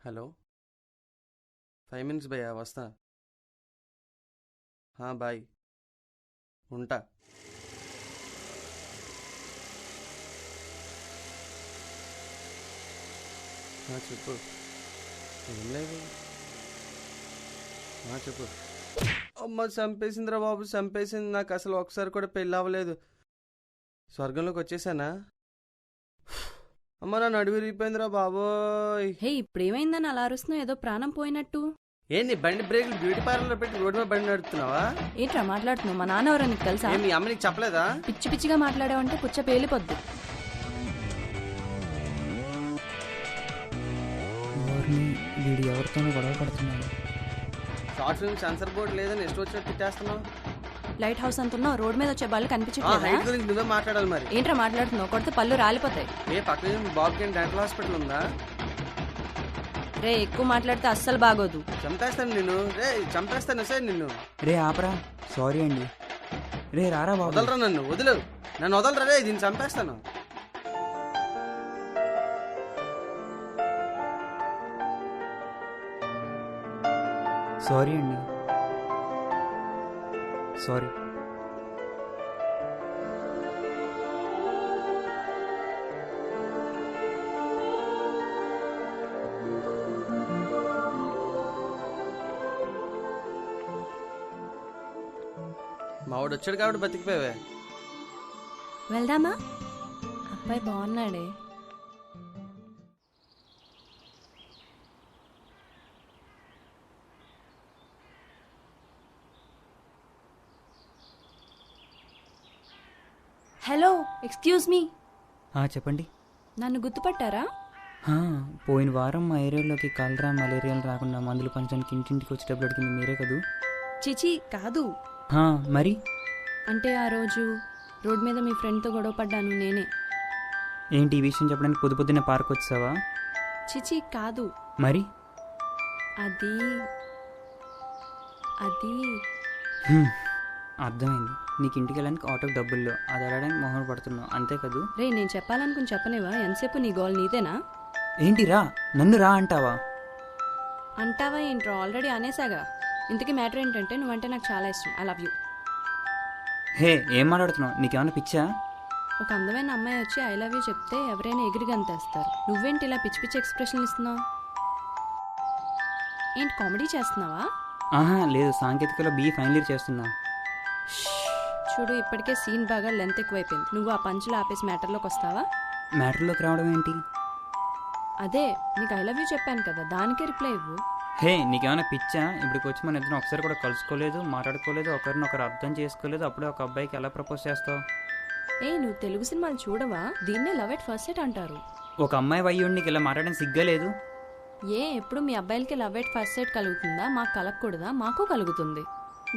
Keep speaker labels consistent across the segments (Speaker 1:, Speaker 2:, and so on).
Speaker 1: Hello 5 minutes భయ్యా వస్తా. Bye ఉంటా. చెప్పు. ఏం లేదు. చెప్పు. అమ్మ చంపేసిందిరా బాబు, చంపేసింది. నాకు అసలు ఒకసారి కూడా పెళ్ళి అవ్వలేదు. స్వర్గంలోకి వచ్చేసానా? అమ్మ నా నడువు విరిగిపోయిందిరా బాబోయ్.
Speaker 2: హే, ఇప్పుడేమైందని అలా అరుస్తున్నావు? ఏదో ప్రాణం పోయినట్టు.
Speaker 1: ఏంది బండి బ్రేకులు బ్యూటీ పార్లర్లో పెట్టి రోడ్డు మీద బండి నడుపుతున్నావా?
Speaker 2: ఏంట్రా మాట్లాడుతున్నావు? మా నాన్న ఎవరో నీకు తెలుసా?
Speaker 1: మీ అమ్మ నీకు చెప్పలేదా?
Speaker 2: పిచ్చి పిచ్చిగా మాట్లాడావంటే పుచ్చ పేలిపోద్దు.
Speaker 3: వీడు ఎవరితోనూ గొడవ పడుతున్నాడు.
Speaker 1: షార్ట్ ఫిల్మ్ సెన్సర్ బోర్డు లేదని ఇష్టం వచ్చినట్టు తిట్టేస్తున్నావు.
Speaker 2: లైట్ హౌస్ అంటున్నావు, రోడ్ మీద వచ్చే వాళ్ళు కనిపించట్లేదా?
Speaker 1: హైట్ గురించి నువ్వే మాట్లాడాలి మరి.
Speaker 2: ఏంట్రా మాట్లాడుతున్నావు? కొడితే పళ్ళు రాలిపోతాయి.
Speaker 1: పక్కన బాబుకి డెంటల్ హాస్పిటల్ ఉందా?
Speaker 2: రే, ఎక్కువ మాట్లాడితే అస్సలు బాగోదు.
Speaker 1: చంపేస్తాను నిన్ను. చంపేస్తాను సార్ నిన్ను.
Speaker 3: రే ఆపరా, సారీ అండి. రే రారా బాబు.
Speaker 1: వదలరా నన్ను, నన్ను వదలరా రే, దీన్ని చంపేస్తాను.
Speaker 3: సారీ అండి, సారీ.
Speaker 1: మావాడు వచ్చాడు కాబట్టి బతికిపోయావే.
Speaker 2: వెళ్దామా? అబ్బాయి బాగున్నాడే. Hello, excuse me.
Speaker 3: చెప్పండి.
Speaker 2: నన్ను గుర్తుపట్టారా?
Speaker 3: పోయిన వారం మా ఏరియాలోకి కలరా మలేరియాలు రాకుండా మందులు పంచడానికి ఇంటింటికి వచ్చేటప్పుడు అడిగింది మీరే కదూ?
Speaker 2: చిచి కాదు.
Speaker 3: మరి
Speaker 2: అంటే ఆ రోజు రోడ్ మీద మీ ఫ్రెండ్తో గొడవ పడ్డాను నేనే.
Speaker 3: ఏంటి ఈ విషయం చెప్పడానికి పొద్దున్నే పార్క్ వచ్చావా?
Speaker 2: చిచి కాదు.
Speaker 3: మరి
Speaker 2: అది అది
Speaker 3: అర్థమైంది. నీకు ఇంటికి వెళ్ళడానికి ఆటోకి డబ్బుల్లో అది అడగడానికి మొహం పడుతున్నావు అంతే కదూ?
Speaker 2: రే, నేను చెప్పాలనుకుని చెప్పనేవా? ఎంతసేపు నీ గోల్ నీదేనా?
Speaker 3: ఏంటి రా, నన్ను రా అంటావా?
Speaker 2: అంటావా ఏంట్రా? ఆల్రెడీ అనేసాగా. ఇంతకీ మ్యాటర్ ఏంటంటే నువ్వంటే నాకు చాలా ఇష్టం. I love you.
Speaker 3: హే, ఏం మాట్లాడుతున్నావు? నీకేమైనా పిచ్చా?
Speaker 2: ఒక అందమైన అమ్మాయి వచ్చి ఐ లవ్ యూ చెప్తే ఎవరైనా ఎగిరి గంతేస్తారు. నువ్వేంటి ఇలా పిచ్చి పిచ్చి ఎక్స్ప్రెషన్లు ఇస్తున్నావు? ఏంటి కామెడీ చేస్తున్నావా?
Speaker 3: లేదు, సాంకేతికలో ఫైనల్ ఇయర్ చేస్తున్నా.
Speaker 2: చూడు, ఇప్పటికే సీన్ బాగా లెంత్ ఎక్కువైపోయింది. నువ్వు ఆ పంచులు ఆపేసి మ్యాటర్లోకి వస్తావా?
Speaker 3: మ్యాటర్లోకి రావడం ఏంటి?
Speaker 2: అదే నీకు ఐ లవ్ యూ చెప్పాను కదా, దానికే రిప్లై ఇవ్వు.
Speaker 3: హే, నీకేమైనా పిచ్చా? ఇప్పటికి వచ్చి మన ఇద్దరం ఒకసారి కూడా కలుసుకోలేదు, మాట్లాడుకోలేదు, ఒకరినొకరు అర్థం చేసుకోలేదు. అప్పుడే ఒక అబ్బాయికి ఎలా ప్రపోజ్ చేస్తావు?
Speaker 2: నువ్వు తెలుగు సినిమాలు చూడవా? దీన్నే లవ్ ఎట్ ఫస్ట్ సైట్ అంటారు.
Speaker 3: ఒక అమ్మాయి వయ్యుండి నీకు ఇలా మాట్లాడడం సిగ్గలేదు?
Speaker 2: ఎప్పుడు మీ అబ్బాయిలకి లవ్ ఎట్ ఫస్ట్ సైట్ కలుగుతుందా? మాకు కలగకూడదా? మాకు కలుగుతుంది.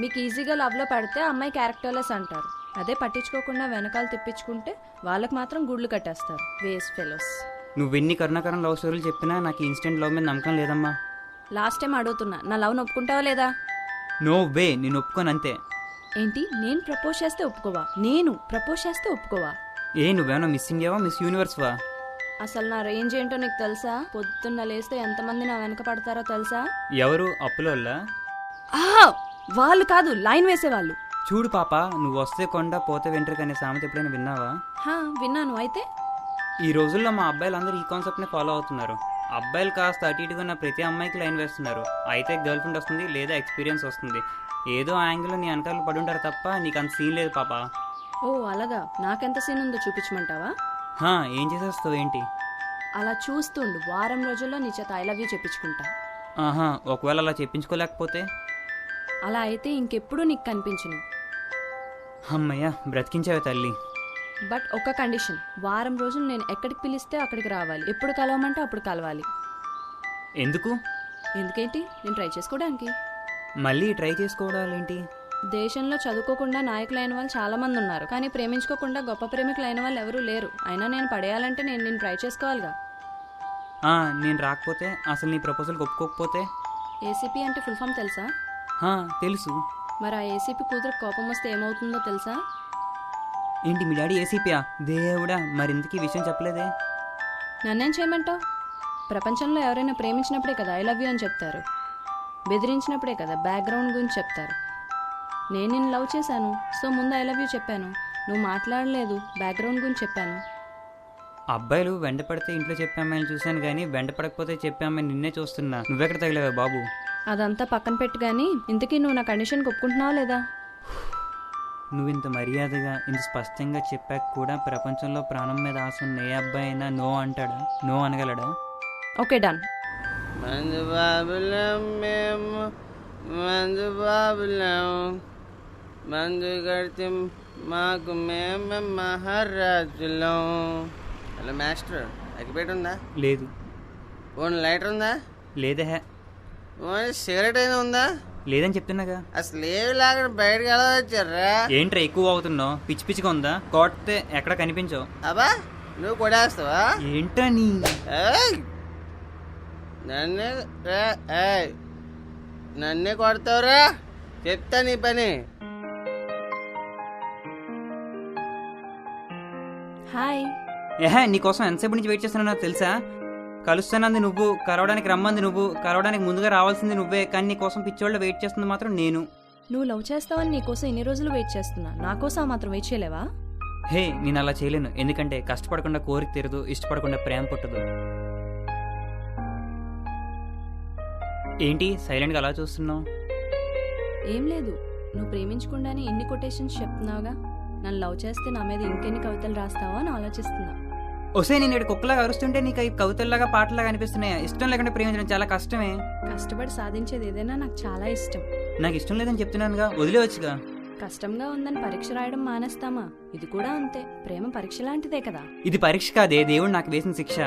Speaker 2: మీకు ఈజీగా లవ్లో పడితే అమ్మాయి క్యారెక్టర్లెస్ అంటారు. అదే పట్టించుకోకుండా వెనకాల తిప్పించుకుంటే వాళ్ళకి మాత్రం గుడ్లు కట్టేస్తారు. Waste fellows.
Speaker 3: నువ్వెన్ని కరుణాకరం లవ్ స్టోరీలు చెప్పినా నాకు ఇన్స్టెంట్ లవ్ మీద నమ్మకం లేదమ్మా.
Speaker 2: లాస్ట్ టైం అడుగుతున్నా, నా లవ్ను ఒప్పుకుంటావా లేదా?
Speaker 3: నో వే, నేను ఒప్పుకోను అంతే.
Speaker 2: ఏంటి? నేను ప్రపోజ్ చేస్తే ఒప్పుకోవా? నేను ప్రపోజ్ చేస్తే ఒప్పుకోవా?
Speaker 3: నువ్వేమన్నా మిస్సింగ్ ఏవా, మిస్ యూనివర్స్ వా?
Speaker 2: అసలు నా రేంజ్ ఏంటో నీకు తెలుసా? పొద్దున్న లేస్తే ఎంతమంది నా వెనక పడతారో తెలుసా?
Speaker 3: ఎవరు? అప్పులోళ్ళ?
Speaker 2: వాళ్ళు కాదు, లైన్ వేసేవాళ్ళు.
Speaker 3: చూడు పాప, నువ్వు వస్తే కొండ పోతే వెంట్రుక అనే సామెత ఎప్పుడైనా విన్నావా?
Speaker 2: విన్నాను. అయితే
Speaker 3: ఈ రోజుల్లో మా అబ్బాయిలందరూ ఈ కాన్సెప్ట్ని ఫాలో అవుతున్నారు. అబ్బాయిలు కాస్త అటు ఇటుగా ఉన్న ప్రతి అమ్మాయికి లైన్ వేస్తున్నారు. అయితే గర్ల్ ఫ్రెండ్ వస్తుంది, లేదా ఎక్స్పీరియన్స్ వస్తుంది. ఏదో యాంగిల్లో నీ వెనకాల పడి ఉంటారు తప్ప నీకు అంత సీన్ లేదు పాప.
Speaker 2: అలాగా? నాకెంత సీన్ ఉందో చూపించమంటావా?
Speaker 3: ఏం చేసేస్తావు ఏంటి?
Speaker 2: అలా చూస్తుండు, వారం రోజుల్లో నీ చేత ఐ లవ్ యూ చెప్పించుకుంటా.
Speaker 3: ఒకవేళ అలా చెప్పించుకోలేకపోతే?
Speaker 2: అలా అయితే ఇంకెప్పుడు నీకు కనిపించను.
Speaker 3: అమ్మయ్య, బ్రతికించావే తల్లి.
Speaker 2: బట్ ఒక కండిషన్, వారం రోజులు నేను ఎక్కడికి పిలిస్తే అక్కడికి రావాలి. ఎప్పుడు కలవమంటే అప్పుడు కలవాలి.
Speaker 3: ఎందుకు?
Speaker 2: ఎందుకేంటి? నేను ట్రై చేసుకోవడానికి.
Speaker 3: మళ్ళీ ట్రై చేసుకోవడాలేంటి?
Speaker 2: దేశంలో చదువుకోకుండా నాయకులైన వాళ్ళు చాలా మంది ఉన్నారు, కానీ ప్రేమించుకోకుండా గొప్ప ప్రేమికులైన వాళ్ళు ఎవరూ లేరు. అయినా నేను పడేయాలంటే నేను ట్రై చేసుకోవాలిగా.
Speaker 3: నేను రాకపోతే, అసలు నీ ప్రపోజల్కి ఒప్పుకోకపోతే?
Speaker 2: ఏసీపీ అంటే ఫుల్ ఫామ్ తెలుసా?
Speaker 3: తెలుసు.
Speaker 2: మరి ఆ ఏసీపీ కూతురు కోపం వస్తే ఏమవుతుందో తెలుసా?
Speaker 3: ఏంటి, మీ డాడీ ఏసీపీయా? దేవుడా, మరి ఇంతకీ విషయం చెప్పలేదే?
Speaker 2: నన్నేం చేయమంటావు? ప్రపంచంలో ఎవరైనా ప్రేమించినప్పుడే కదా ఐ లవ్ యూ అని చెప్తారు, బెదిరించినప్పుడే కదా బ్యాక్గ్రౌండ్ గురించి చెప్తారు. నేను నిన్ను లవ్ చేశాను, సో ముందు ఐ లవ్ యూ చెప్పాను. నువ్వు మాట్లాడలేదు, బ్యాక్గ్రౌండ్ గురించి చెప్పాను.
Speaker 3: అబ్బాయిలు వెంట పడితే ఇంట్లో చెప్పే అమ్మాయిని చూశాను కానీ వెంట పడకపోతే చెప్పే అమ్మాయిని నిన్నే చూస్తున్నా. నువ్వెక్కడ తగిలేవా బాబు?
Speaker 2: అదంతా పక్కన పెట్టు కానీ ఇంతకీ నువ్వు నా కండిషన్కి ఒప్పుకుంటున్నావా లేదా?
Speaker 3: నువ్వు ఇంత మర్యాదగా ఇంత స్పష్టంగా చెప్పాక కూడా ప్రపంచంలో ప్రాణం మీద ఆశ ఉన్న ఏ అబ్బాయి అయినా నో అంటాడా? నో అనగలడా?
Speaker 2: Okay done.
Speaker 1: మందు బాబులం మేము, మందు బాబులం, మందు కడితే మాకు మేము మహారాజులం. హలో మాస్టర్, అగ్గిపెట్టి ఉందా?
Speaker 3: లేదు.
Speaker 1: ఓన్ లైటర్ ఉందా?
Speaker 3: లేదే.
Speaker 1: ఓన్ సిగరెట్ అయినా ఉందా?
Speaker 3: లేదని చెప్తున్నాగా.
Speaker 1: అసలు ఏవి లాగా బయటకు ఎలా వచ్చారా?
Speaker 3: ఏంట్రా ఎక్కువ అవుతున్నావు? పిచ్చి పిచ్చిగా ఉందా? కొడితే ఎక్కడ కనిపించవు.
Speaker 1: అబ్బా నువ్వు కొడేస్తావా?
Speaker 3: ఏంట్రా నీ
Speaker 1: నన్నే నన్నే కొడతావురా? చెప్తా నీ పని.
Speaker 2: హాయ్.
Speaker 3: ఏహే, నీకోసం ఎంతసేపు నుంచి వెయిట్ చేస్తున్నా నాకు తెలుసా? కలుస్తానంది నువ్వు, కలవడానికి రమ్మంది నువ్వు, కలవడానికి ముందుగా రావాల్సింది నువ్వే, కానీ నీకోసం పిచ్చోళ్ళ వెయిట్ చేస్తుంది మాత్రం నేను.
Speaker 2: నువ్వు లవ్ చేస్తావని నీకోసం ఇన్ని రోజులు వెయిట్ చేస్తున్నా, నాకోసం ఆ మాత్రం వెయిట్ చేయలేవా?
Speaker 3: హే, నేను అలా చేయలేను. ఎందుకంటే కష్టపడకుండా కోరిక తీరదు, ఇష్టపడకుండా ప్రేమ పుట్టదు. ఏంటి సైలెంట్గా అలా చూస్తున్నావు?
Speaker 2: ఏం లేదు, నువ్వు ప్రేమించకుండానే ఇన్ని కొటేషన్స్ చెప్తున్నావుగా. నన్ను లవ్ చేస్తే నా మీద ఇంకెన్ని కవితలు రాస్తావా అని ఆలోచిస్తున్నా.
Speaker 3: ఒసే, నేను ఇక్కడ కుక్కలాగా అరుస్తుంటే నీకు అవి కవితల్లాగా పాటలాగా అనిపిస్తున్నాయా? ఇష్టం లేకుండా ప్రేమించడం చాలా కష్టమే.
Speaker 2: కష్టపడి సాధించేది ఏదైనా నాకు చాలా ఇష్టం.
Speaker 3: నాకు ఇష్టం లేదని చెప్తున్నానుగా, వదిలేవచ్చుగా.
Speaker 2: కష్టంగా ఉందని పరీక్ష రాయడం మానేస్తామా? ఇది కూడా అంతే, ప్రేమ పరీక్ష లాంటిదే కదా.
Speaker 3: ఇది పరీక్ష కాదే, దేవుడు నాకు వేసిన శిక్ష.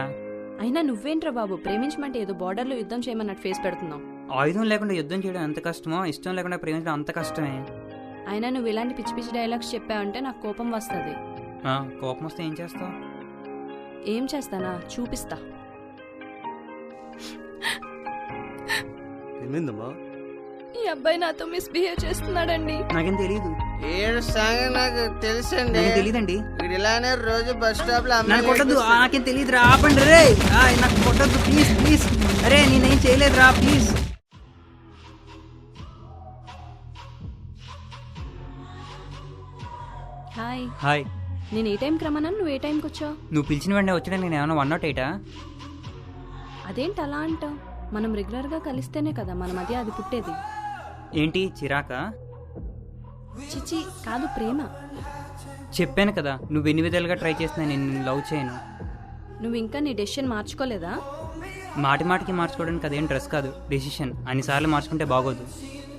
Speaker 2: అయినా నువ్వేంట్రా బాబు, ప్రేమించమంటే ఏదో బార్డర్లో యుద్ధం చేయమన్నట్టు ఫేస్ పెడుతున్నావు.
Speaker 3: ఆయుధం లేకుండా యుద్ధం చేయడం ఎంత కష్టమో, ఇష్టం లేకుండా ప్రేమించడం అంత కష్టమే.
Speaker 2: అయినా నువ్వు ఇలాంటి పిచ్చి పిచ్చి డైలాగ్స్ చెప్పావంటే నాకు కోపం వస్తుంది.
Speaker 3: కోపం వస్తే ఏం చేస్తావు?
Speaker 2: ఏం చేస్తానా చూపిస్తా.
Speaker 1: ఏమైందమ్మా?
Speaker 2: ఈ అబ్బాయి నాతో మిస్బిహేవ్ చేస్తున్నాడండి.
Speaker 3: నాకేం తెలీదు.
Speaker 1: ఏడు సంగతి నాకు తెలుసండి.
Speaker 3: నాకేం తెలీదండి.
Speaker 1: వీడు ఇలానే రోజు బస్ స్టాప్ లో
Speaker 3: నాకు కొట్టద్దు, నాకేం తెలియదు రా, ఆపండి రే. నాకు కొట్టద్దు ప్లీజ్ ప్లీజ్. అరే నేనేం చేయలేదు రా, ప్లీజ్.
Speaker 2: హాయ్.
Speaker 3: హాయ్.
Speaker 2: నేను ఏ టైంకి రమ్మన్నాను, నువ్వు ఏ టైంకి వచ్చావు?
Speaker 3: నువ్వు పిలిచిన వెంటనే వచ్చినా నేను ఏమన్నా 108?
Speaker 2: అదేంటి అలా అంటావు? మనం రెగ్యులర్గా కలిస్తేనే కదా మన మధ్య అది పుట్టేది.
Speaker 3: ఏంటి చిరాకా?
Speaker 2: చిచి కాదు, ప్రేమ.
Speaker 3: చెప్పాను కదా, నువ్వు ఎన్ని విధాలుగా ట్రై చేసినా నేను నిన్ను లవ్ చేయను.
Speaker 2: నువ్వు ఇంకా నీ డెసిషన్ మార్చుకోలేదా?
Speaker 3: మాటి మాటికి మార్చుకోవడానికి అదేం డ్రెస్ కాదు, డెసిషన్. అన్నిసార్లు మార్చుకుంటే బాగోదు.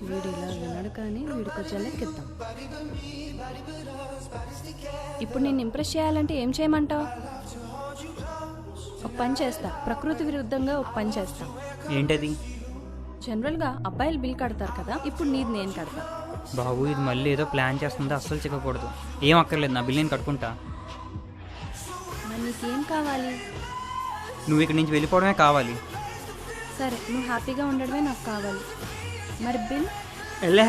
Speaker 2: వీడు ఇలా విన్నాడు కానీ వీడికి కొంచెం లెక్కిద్దాం. ఇప్పుడు నేను ఇంప్రెస్ చేయాలంటే ఏం చేయమంటావు? ఒక పని చేస్తా, ప్రకృతి విరుద్ధంగా ఒక పని చేస్తా.
Speaker 3: ఏంటది?
Speaker 2: జనరల్గా అబ్బాయిలు బిల్ కడతారు కదా, ఇప్పుడు నీది నేను కడతా.
Speaker 3: బాబు ఇది మళ్ళీ ఏదో ప్లాన్ చేస్తుందో, అస్సలు చిక్కకూడదు. ఏం అక్కర్లేదు, నా బిల్ నేను కట్టుకుంటా.
Speaker 2: మరి నీకేం కావాలి?
Speaker 3: నువ్వు ఇక్కడి నుంచి వెళ్ళిపోవడమే కావాలి.
Speaker 2: సరే, నువ్వు హ్యాపీగా ఉండడమే నాకు కావాలి. మరి బిల్?
Speaker 3: వెళ్ళే.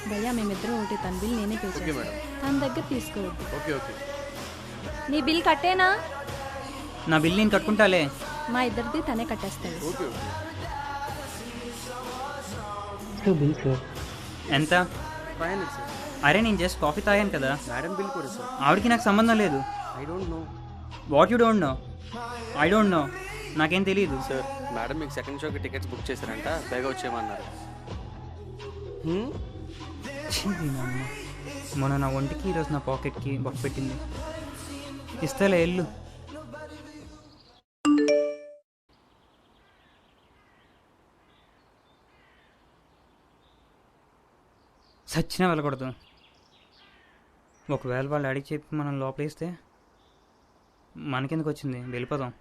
Speaker 2: భయ్యా మేమిద్దరం ఒకటి, తన బిల్ నేనే పే చేస్తాను, తన దగ్గర తీసుకోవద్దు.
Speaker 1: Okay okay.
Speaker 2: నీ బిల్ కట్టేనా?
Speaker 3: నా బిల్ నేను కట్టుకుంటాలే.
Speaker 2: మా ఇద్దరిది తనే కట్టేస్తాడు.
Speaker 1: Okay okay.
Speaker 3: ఎంత?
Speaker 1: 500 సార్.
Speaker 3: అరే నేను జస్ట్ కాఫీ తాగాను కదా.
Speaker 1: మేడం బిల్ కూడా సార్.
Speaker 3: ఆవిడకి నాకు సంబంధం లేదు.
Speaker 1: I don't know.
Speaker 3: What you don't know? I don't know, నాకేం తెలియదు.
Speaker 1: సార్ మేడం మీకు సెకండ్ షోకి టికెట్స్ బుక్ చేశారంట, బేగా వచ్చేయమన్నారు.
Speaker 3: మొన్న నా ఒంటికి ఈరోజు నా పాకెట్కి బొక్క పెట్టింది. ఇస్తలే ఎల్లు. సచ్చినా వెళ్ళకూడదు. ఒకవేళ వాళ్ళు అడిగి చెప్పి మనం లోపలేస్తే మనకెందుకు వచ్చింది, వెళ్ళిపోదాం.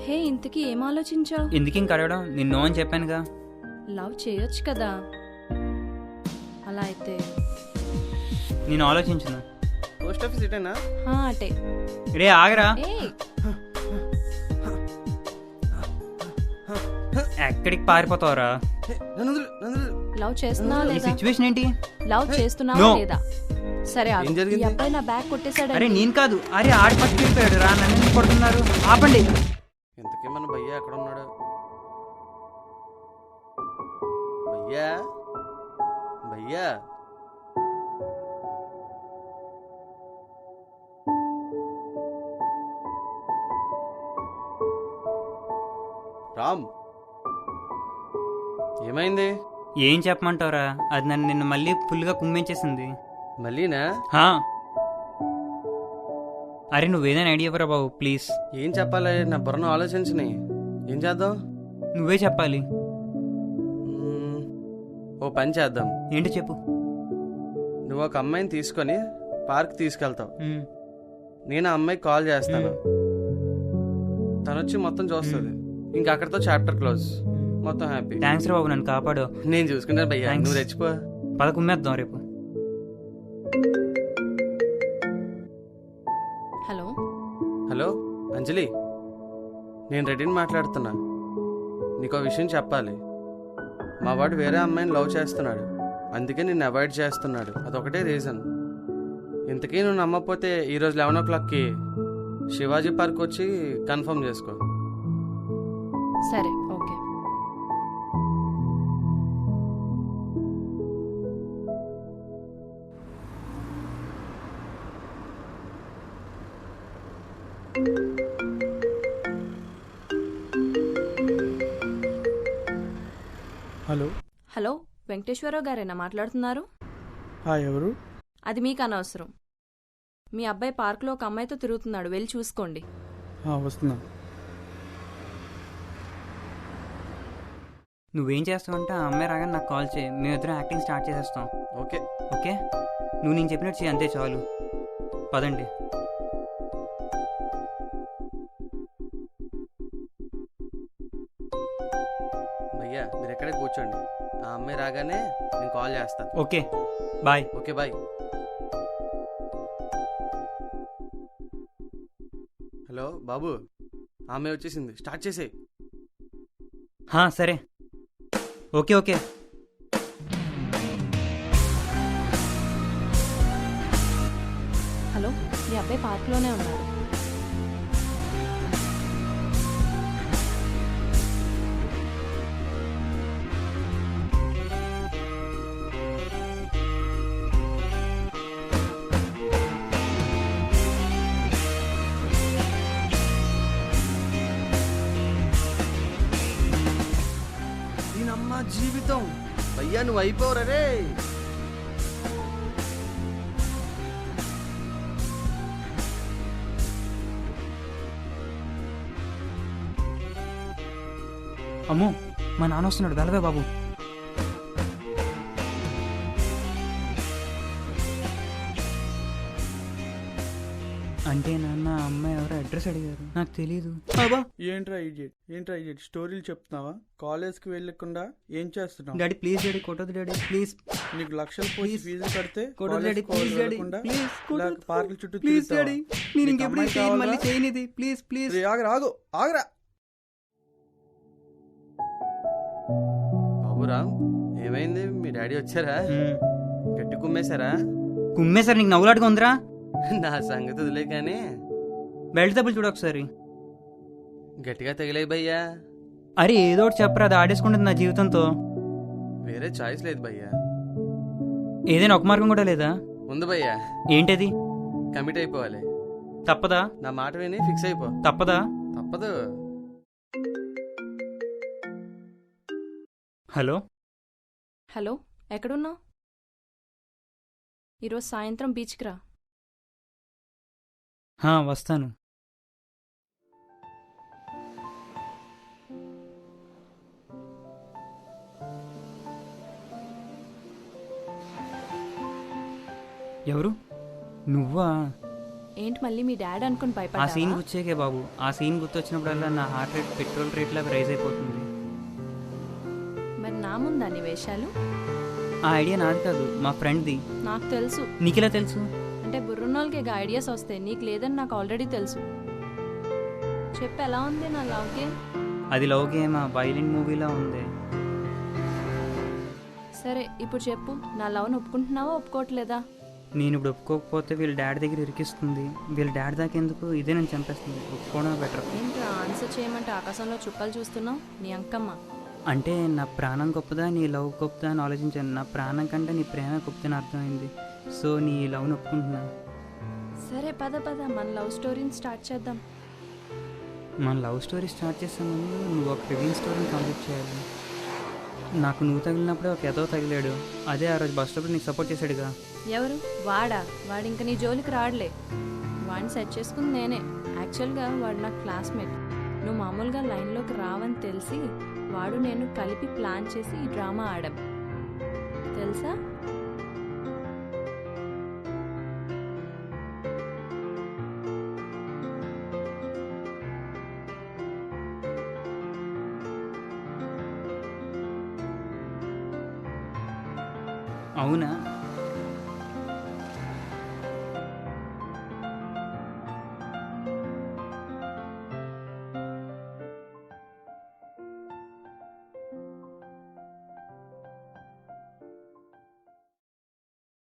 Speaker 2: హే, ఇంతకీ ఏం ఆలోచించావు?
Speaker 3: ఎందుకు ఇంక అడగడం? నిన్ను అని చెప్పానుగా.
Speaker 2: లవ్ చేయొచ్చు కదా. అలా అయితే
Speaker 3: నేను ఆలోచించను.
Speaker 1: Post office ఇటేనా?
Speaker 2: అటే.
Speaker 3: రే ఆగరా,
Speaker 2: ఏయ్
Speaker 3: ఎక్కడికి పారిపోతావరా?
Speaker 1: నన్ను వదిలు, నన్ను వదిలు.
Speaker 2: లవ్ చేస్తున్నావా
Speaker 3: ఈ
Speaker 2: లేదా?
Speaker 3: సిచ్యువేషన్ ఏంటి?
Speaker 2: లవ్ చేస్తున్నావా
Speaker 3: No.
Speaker 2: లేదా? సరే ఆగు.
Speaker 1: ఏం జరిగింది?
Speaker 2: ఈ అబ్బాయి నా బ్యాగ్ కొట్టేశాడు.
Speaker 3: అరే నేను కాదు, అరే ఆడి పట్టుకెళ్ళిపోయాడు రా, నన్ను ఎందుకు కొడుతున్నారు? ఆపండి.
Speaker 1: ఇంతకీ మన భయ్యా ఎక్కడ ఉన్నాడు? భయ్యా, భయ్యా. రామ్, ఏమైంది?
Speaker 3: ఏం చెప్పమంటావురా, అది నన్ను నిన్ను మళ్ళీ ఫుల్గా కుమ్మించేసింది.
Speaker 1: మళ్ళీనా?
Speaker 3: హా. అరే నువ్వేదైనా ఐడియా ఇవ్వరా బాబు ప్లీజ్.
Speaker 1: ఏం చెప్పాలి? నా బుర్రను ఆలోచించని. ఏం చేద్దాం?
Speaker 3: నువ్వే చెప్పాలి.
Speaker 1: ఓ పని చేద్దాం.
Speaker 3: ఏంటి చెప్పు.
Speaker 1: నువ్వు ఒక అమ్మాయిని తీసుకొని పార్క్ తీసుకెళ్తావు.
Speaker 3: మ్.
Speaker 1: నేను ఆ అమ్మాయికి కాల్ చేస్తాను. తను వచ్చి మొత్తం చూస్తుంది. ఇంకా అక్కడితో చాప్టర్ క్లోజ్. మొత్తం హ్యాపీ.
Speaker 3: థ్యాంక్స్ రా బాబు, నన్ను కాపాడు.
Speaker 1: నేను చూసుకుంటాను భయ్యా,
Speaker 3: Thanks.
Speaker 1: నువ్వు రెచ్చిపో.
Speaker 3: పద కుమ్మేద్దాం రేపు.
Speaker 2: హలో
Speaker 1: హలో అంజలి, నేను రెడ్డిని మాట్లాడుతున్నా. నీకో విషయం చెప్పాలి. మా వాడు వేరే అమ్మాయిని లవ్ చేస్తున్నాడు, అందుకే నిన్ను అవాయిడ్ చేస్తున్నాడు. అదొకటే రీజన్. ఇంతకీ నువ్వు నమ్మకపోతే ఈరోజు 11 o'clockకి శివాజీ పార్క్ వచ్చి కన్ఫర్మ్ చేసుకో.
Speaker 2: సరే ఓకే.
Speaker 4: హలో.
Speaker 2: హలో వెంకటేశ్వరరావు గారేనా మాట్లాడుతున్నారు?
Speaker 4: ఎవరు?
Speaker 2: అది మీకు అనవసరం. మీ అబ్బాయి పార్కులో ఒక అమ్మాయితో తిరుగుతున్నాడు, వెళ్ళి చూసుకోండి.
Speaker 4: వస్తున్నా.
Speaker 3: నువ్వేం చేస్తావంటే ఆ అమ్మాయి రాగానే నాకు కాల్ చేయి, మేమిద్దరం యాక్టింగ్ స్టార్ట్ చేసేస్తాం.
Speaker 1: ఓకే.
Speaker 3: ఓకే, నువ్వు నేను చెప్పినట్టు చేయి, అంతే చాలు. పదండి.
Speaker 1: భయ్యా మీరు ఎక్కడే కూర్చోండి. ఆ అమ్మాయి రాగానే నేను కాల్ చేస్తా.
Speaker 3: Okay bye.
Speaker 1: Okay bye. Hello బాబు, ఆ అమ్మాయి వచ్చేసింది, స్టార్ట్ చేసేయి.
Speaker 3: సరే ఓకే ఓకే.
Speaker 2: హలో మీ అబ్బాయి పార్క్లోనే ఉన్నాడు.
Speaker 1: దీనమ్మ జీవితం. భయ్యా నువ్వు అయిపోవరా రే.
Speaker 3: అమ్మో, మా నాన్న వస్తున్నాడు, వెళ్ళవే బాబు. అంటే నాన్న అమ్మాయి ఎవరో అడ్రస్ అడిగారు, నాకు తెలీదు.
Speaker 4: ఏంట్రా ఇడియట్ స్టోరీలు చెప్తున్నావా? కాలేజ్కి వెళ్ళకుండా ఏం చేస్తున్నావు?
Speaker 3: డాడీ ప్లీజ్, డాడీ కొట్టదు డాడీ ప్లీజ్.
Speaker 4: నీకు లక్షలు పోయి ఫీజు కడితే
Speaker 3: కొట్టదు డాడీ ప్లీజ్, డాడీ ప్లీజ్
Speaker 4: పార్కుల చుట్టూ
Speaker 3: ప్లీజ్ డాడీ. నేను
Speaker 4: నీకు
Speaker 3: ఇంకెప్పుడు
Speaker 4: అమ్మాయి కావాలా?
Speaker 3: మళ్ళీ చేయనిది ప్లీజ్ ప్లీజ్.
Speaker 4: ఆగరా.
Speaker 1: బాబురామ్, ఏమైంది? మీ డాడీ వచ్చారా? గట్టి కుమ్మేశారా?
Speaker 3: కుమ్మేసారు, నీకు నవ్వులాటుగా ఉందిరా.
Speaker 1: నా సంగతి వదిలే కానీ
Speaker 3: బెల్ట్ దెబ్బలు చూడు ఒకసారి.
Speaker 1: గట్టిగా తగిలే భయ్యా.
Speaker 3: అరే ఏదో ఒకటి చెప్పరా, అది ఆడేసుకుంటుంది నా జీవితంతో.
Speaker 1: వేరే చాయిస్ లేదు భయ్యా.
Speaker 3: ఏదైనా ఒక మార్గం కూడా లేదా?
Speaker 1: ఉంది భయ్యా.
Speaker 3: ఏంటది?
Speaker 1: కమిట్ అయిపోవాలి.
Speaker 3: తప్పదా?
Speaker 1: నా మాట విని ఫిక్స్ అయిపో.
Speaker 3: తప్పదా?
Speaker 1: తప్పదు.
Speaker 3: హలో
Speaker 2: హలో ఎక్కడున్నావు? ఈరోజు సాయంత్రం బీచ్కి రా.
Speaker 3: వస్తాను. ఎవరు? నువ్వా?
Speaker 2: ఏంటి మళ్ళీ మీ డాడీ అనుకుని
Speaker 3: ఆ సీన్
Speaker 2: భయపడ్డా?
Speaker 3: గుర్చేకే బాబు, ఆ సీన్ గుర్తొచ్చినప్పుడల్లా నా హార్ట్ రేట్ పెట్రోల్ రేట్ లాగా రైజ్ అయిపోతుంది.
Speaker 2: మరి నా ముందా నీ వేషాలు?
Speaker 3: ఆ ఐడియా నాది కాదు, మా ఫ్రెండ్ది.
Speaker 2: నాకు తెలుసు.
Speaker 3: నీకెలా తెలుసు?
Speaker 2: అంటే బుర్ర ఇక్కడున్న వాళ్ళకి ఇక ఐడియాస్ వస్తాయి, నీకు లేదని నాకు ఆల్రెడీ తెలుసు. చెప్పు, ఎలా ఉంది నా లవ్ గేమ్?
Speaker 3: అది లవ్ గేమా? వైలిన్ మూవీలా ఉంది.
Speaker 2: సరే ఇప్పుడు చెప్పు, నా లవ్ని ఒప్పుకుంటున్నావా ఒప్పుకోవట్లేదా?
Speaker 3: నేను ఇప్పుడు ఒప్పుకోకపోతే వీళ్ళ డాడీ దగ్గర ఇరికిస్తుంది. వీళ్ళ డాడీ దాకా ఎందుకు, ఇదే నేను చంపేస్తుంది. ఒప్పుకోవడమే బెటర్.
Speaker 2: ఏంట్రా ఆన్సర్ చేయమంటే ఆకాశంలో చుక్కలు చూస్తున్నావు? నీ అంకమ్మ.
Speaker 3: అంటే నా ప్రాణం గొప్పదా నీ లవ్ గొప్పదా అని ఆలోచించాను. నా ప్రాణం కంటే నీ ప్రేమ గొప్పదని అర్థమైంది. సో నీ లవ్ని ఒప్పుకుంటున్నా.
Speaker 2: సరే పద పద మన లవ్ స్టోరీని స్టార్ట్ చేద్దాం.
Speaker 3: మన లవ్ స్టోరీ స్టార్ట్ చేసే ముందు నువ్వు ఒక రివీల్ స్టోరీని కంప్లీట్ చేయాలి. నాకు నువ్వు తగిలినప్పుడే ఒక ఎదో తగిలాడు. అదే ఆ రోజు బస్ స్టాప్లో నీకు సపోర్ట్ చేశాడుగా.
Speaker 2: ఎవరు? వాడా? వాడు ఇంక నీ జోలికి రాడలే. వాడిని సెట్ చేసుకుంది నేనే. యాక్చువల్గా వాడు నాకు క్లాస్మేట్. నువ్వు మామూలుగా లైన్లోకి రావని తెలిసి వాడు నేను కలిపి ప్లాన్ చేసి ఈ డ్రామా ఆడాం, తెలుసా?
Speaker 3: అవునా?